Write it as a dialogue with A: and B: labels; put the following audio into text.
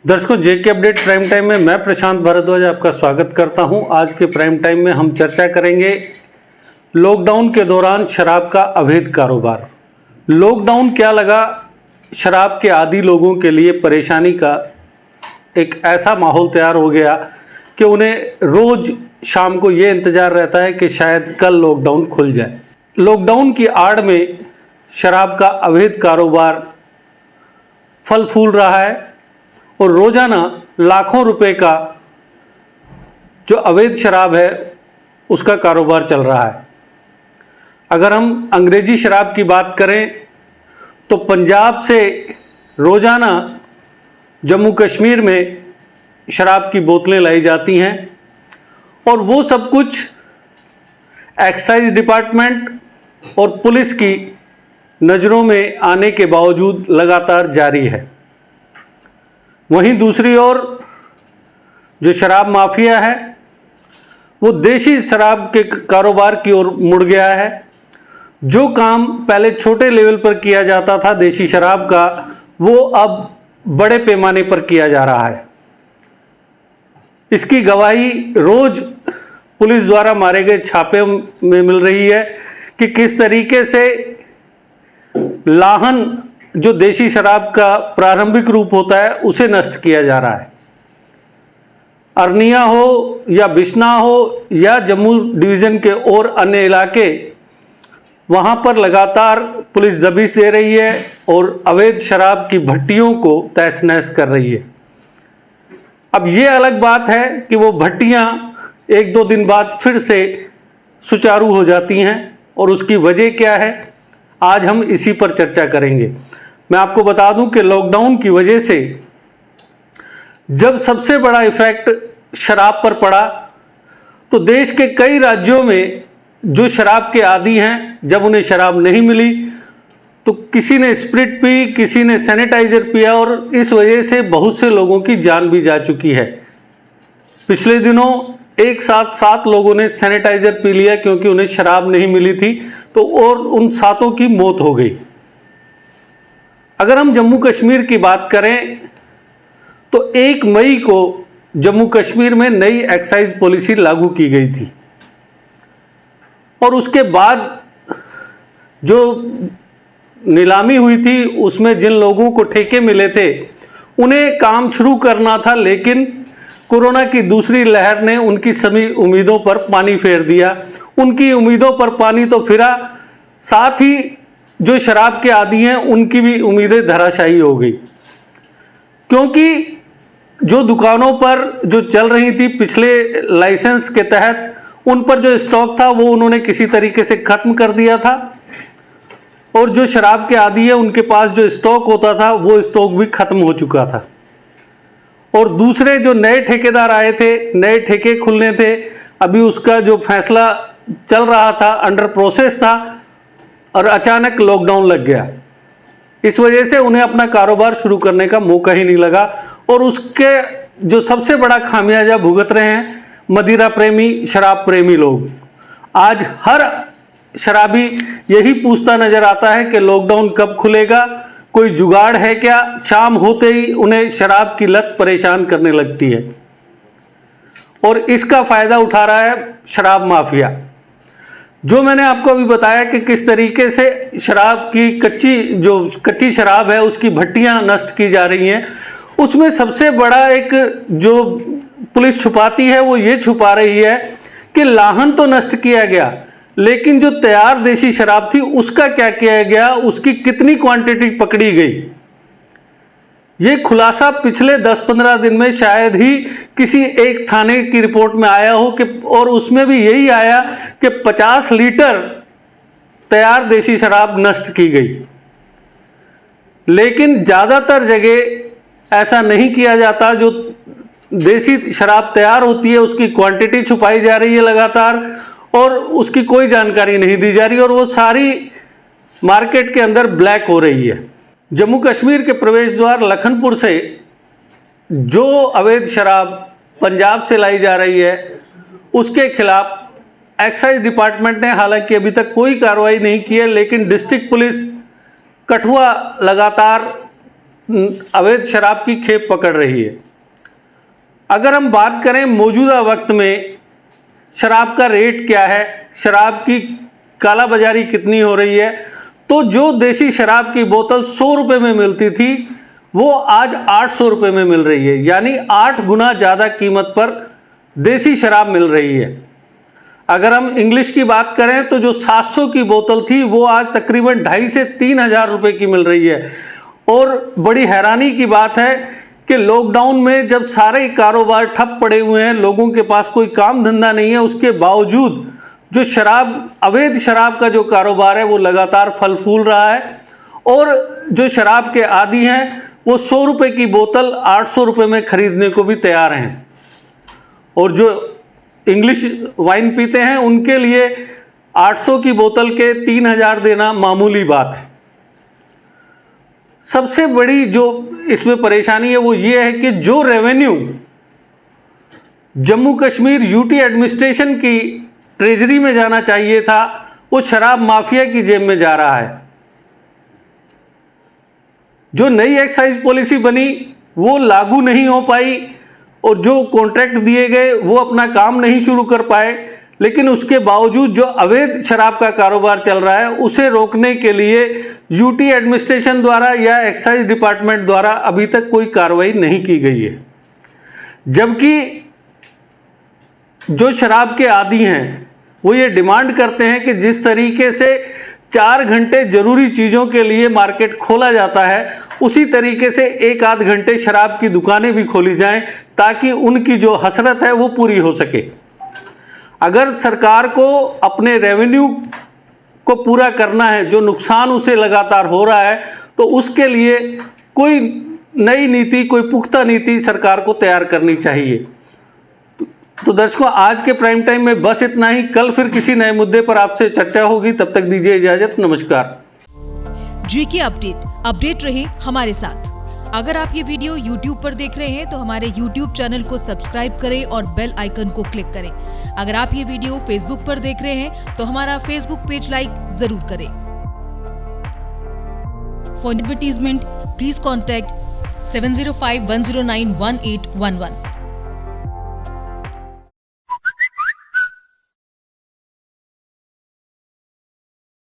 A: दर्शकों, जेके update prime time में मैं प्रशांत भारद्वाज आपका स्वागत करता हूं। आज के प्राइम टाइम में हम चर्चा करेंगे लॉकडाउन के दौरान शराब का अवैध कारोबार। लॉकडाउन क्या लगा शराब के आदी लोगों के लिए परेशानी का एक ऐसा माहौल तैयार हो गया कि उन्हें रोज शाम को ये इंतज़ार रहता है कि शायद कल लॉकडाउन खुल जाए। लॉकडाउन की आड़ में शराब का अवैध कारोबार फल फूल रहा है और रोजाना लाखों रुपए का जो अवैध शराब है उसका कारोबार चल रहा है। अगर हम अंग्रेजी शराब की बात करें तो पंजाब से रोजाना जम्मू कश्मीर में शराब की बोतलें लाई जाती हैं और वो सब कुछ एक्साइज डिपार्टमेंट और पुलिस की नज़रों में आने के बावजूद लगातार जारी है। वहीं दूसरी ओर जो शराब माफिया है वो देशी शराब के कारोबार की ओर मुड़ गया है। जो काम पहले छोटे लेवल पर किया जाता था देशी शराब का, वो अब बड़े पैमाने पर किया जा रहा है। इसकी गवाही रोज पुलिस द्वारा मारे गए छापे में मिल रही है कि किस तरीके से लाहन जो देशी शराब का प्रारंभिक रूप होता है उसे नष्ट किया जा रहा है। अरनिया हो या बिश्ना हो या जम्मू डिवीज़न के और अन्य इलाके, वहाँ पर लगातार पुलिस दबिश दे रही है और अवैध शराब की भट्टियों को तहस नहस कर रही है। अब ये अलग बात है कि वो भट्टियाँ एक दो दिन बाद फिर से सुचारू हो जाती हैं और उसकी वजह क्या है, आज हम इसी पर चर्चा करेंगे। मैं आपको बता दूं कि लॉकडाउन की वजह से जब सबसे बड़ा इफेक्ट शराब पर पड़ा तो देश के कई राज्यों में जो शराब के आदी हैं, जब उन्हें शराब नहीं मिली तो किसी ने स्प्रिट पी, किसी ने सैनिटाइजर पिया और इस वजह से बहुत से लोगों की जान भी जा चुकी है। पिछले दिनों एक साथ 7 लोगों ने सैनिटाइजर पी लिया क्योंकि उन्हें शराब नहीं मिली थी, तो और उन 7 की मौत हो गई। अगर हम जम्मू कश्मीर की बात करें तो 1 मई को जम्मू कश्मीर में नई एक्साइज पॉलिसी लागू की गई थी और उसके बाद जो नीलामी हुई थी उसमें जिन लोगों को ठेके मिले थे उन्हें काम शुरू करना था, लेकिन कोरोना की दूसरी लहर ने उनकी सभी उम्मीदों पर पानी फेर दिया। उनकी उम्मीदों पर पानी तो फिरा, साथ ही जो शराब के आदी हैं उनकी भी उम्मीदें धराशायी हो गई, क्योंकि जो दुकानों पर जो चल रही थी पिछले लाइसेंस के तहत उन पर जो स्टॉक था वो उन्होंने किसी तरीके से खत्म कर दिया था और जो शराब के आदी है उनके पास जो स्टॉक होता था वो स्टॉक भी खत्म हो चुका था। और दूसरे जो नए ठेकेदार आए थे, नए ठेके खुलने थे, अभी उसका जो फैसला चल रहा था, अंडर प्रोसेस था और अचानक लॉकडाउन लग गया। इस वजह से उन्हें अपना कारोबार शुरू करने का मौका ही नहीं लगा और उसके जो सबसे बड़ा खामियाजा भुगत रहे हैं मदिरा प्रेमी, शराब प्रेमी लोग। आज हर शराबी यही पूछता नजर आता है कि लॉकडाउन कब खुलेगा, कोई जुगाड़ है क्या। शाम होते ही उन्हें शराब की लत परेशान करने लगती है और इसका फायदा उठा रहा है शराब माफिया। जो मैंने आपको अभी बताया कि किस तरीके से शराब की कच्ची शराब है उसकी भट्टियां नष्ट की जा रही हैं, उसमें सबसे बड़ा एक जो पुलिस छुपाती है वो ये छुपा रही है कि लाहन तो नष्ट किया गया, लेकिन जो तैयार देशी शराब थी उसका क्या किया गया, उसकी कितनी क्वांटिटी पकड़ी गई। ये खुलासा पिछले 10-15 दिन में शायद ही किसी एक थाने की रिपोर्ट में आया हो कि, और उसमें भी यही आया कि 50 लीटर तैयार देशी शराब नष्ट की गई। लेकिन ज़्यादातर जगह ऐसा नहीं किया जाता। जो देसी शराब तैयार होती है उसकी क्वांटिटी छुपाई जा रही है लगातार और उसकी कोई जानकारी नहीं दी जा रही और वो सारी मार्केट के अंदर ब्लैक हो रही है। जम्मू कश्मीर के प्रवेश द्वार लखनपुर से जो अवैध शराब पंजाब से लाई जा रही है उसके खिलाफ एक्साइज डिपार्टमेंट ने हालांकि अभी तक कोई कार्रवाई नहीं की है, लेकिन डिस्ट्रिक्ट पुलिस कठुआ लगातार अवैध शराब की खेप पकड़ रही है। अगर हम बात करें मौजूदा वक्त में शराब का रेट क्या है, शराब की कालाबाजारी कितनी हो रही है, तो जो देसी शराब की बोतल 100 रुपये में मिलती थी वो आज 800 रुपये में मिल रही है, यानी 8 गुना ज़्यादा कीमत पर देसी शराब मिल रही है। अगर हम इंग्लिश की बात करें तो जो 700 की बोतल थी वो आज तकरीबन 2,500 से 3,000 रुपये की मिल रही है। और बड़ी हैरानी की बात है कि लॉकडाउन में जब सारे कारोबार ठप पड़े हुए हैं, लोगों के पास कोई काम धंधा नहीं है, उसके बावजूद जो अवैध शराब का जो कारोबार है वो लगातार फल फूल रहा है। और जो शराब के आदी हैं वो 100 रुपये की बोतल 800 रुपये में खरीदने को भी तैयार हैं। और जो इंग्लिश वाइन पीते हैं उनके लिए 800 की बोतल के 3,000 देना मामूली बात है। सबसे बड़ी जो इसमें परेशानी है वो ये है कि जो revenue Jammu Kashmir UT administration की ट्रेजरी में जाना चाहिए था वो शराब माफिया की जेब में जा रहा है। जो नई एक्साइज पॉलिसी बनी वो लागू नहीं हो पाई और जो कॉन्ट्रैक्ट दिए गए वो अपना काम नहीं शुरू कर पाए, लेकिन उसके बावजूद जो अवैध शराब का कारोबार चल रहा है उसे रोकने के लिए यूटी एडमिनिस्ट्रेशन द्वारा या एक्साइज डिपार्टमेंट द्वारा अभी तक कोई कार्रवाई नहीं की गई है। जबकि जो शराब के आदी हैं वो ये डिमांड करते हैं कि जिस तरीके से 4 घंटे जरूरी चीज़ों के लिए मार्केट खोला जाता है उसी तरीके से 1-8 घंटे शराब की दुकानें भी खोली जाएं ताकि उनकी जो हसरत है वो पूरी हो सके। अगर सरकार को अपने रेवेन्यू को पूरा करना है, जो नुकसान उसे लगातार हो रहा है, तो उसके लिए कोई नई नीति, कोई पुख्ता नीति सरकार को तैयार करनी चाहिए। तो दर्शकों, आज के प्राइम टाइम में बस इतना ही। कल फिर किसी नए मुद्दे पर आपसे चर्चा होगी, तब तक दीजिए इजाजत। नमस्कार।
B: जीके अपडेट रहे हमारे साथ। अगर आप ये वीडियो YouTube पर देख रहे हैं तो हमारे YouTube चैनल को सब्सक्राइब करें और बेल आइकन को क्लिक करें। अगर आप ये वीडियो Facebook पर देख रहे हैं तो हमारा Facebook पेज लाइक जरूर करें। For advertisement please contact 7051091811।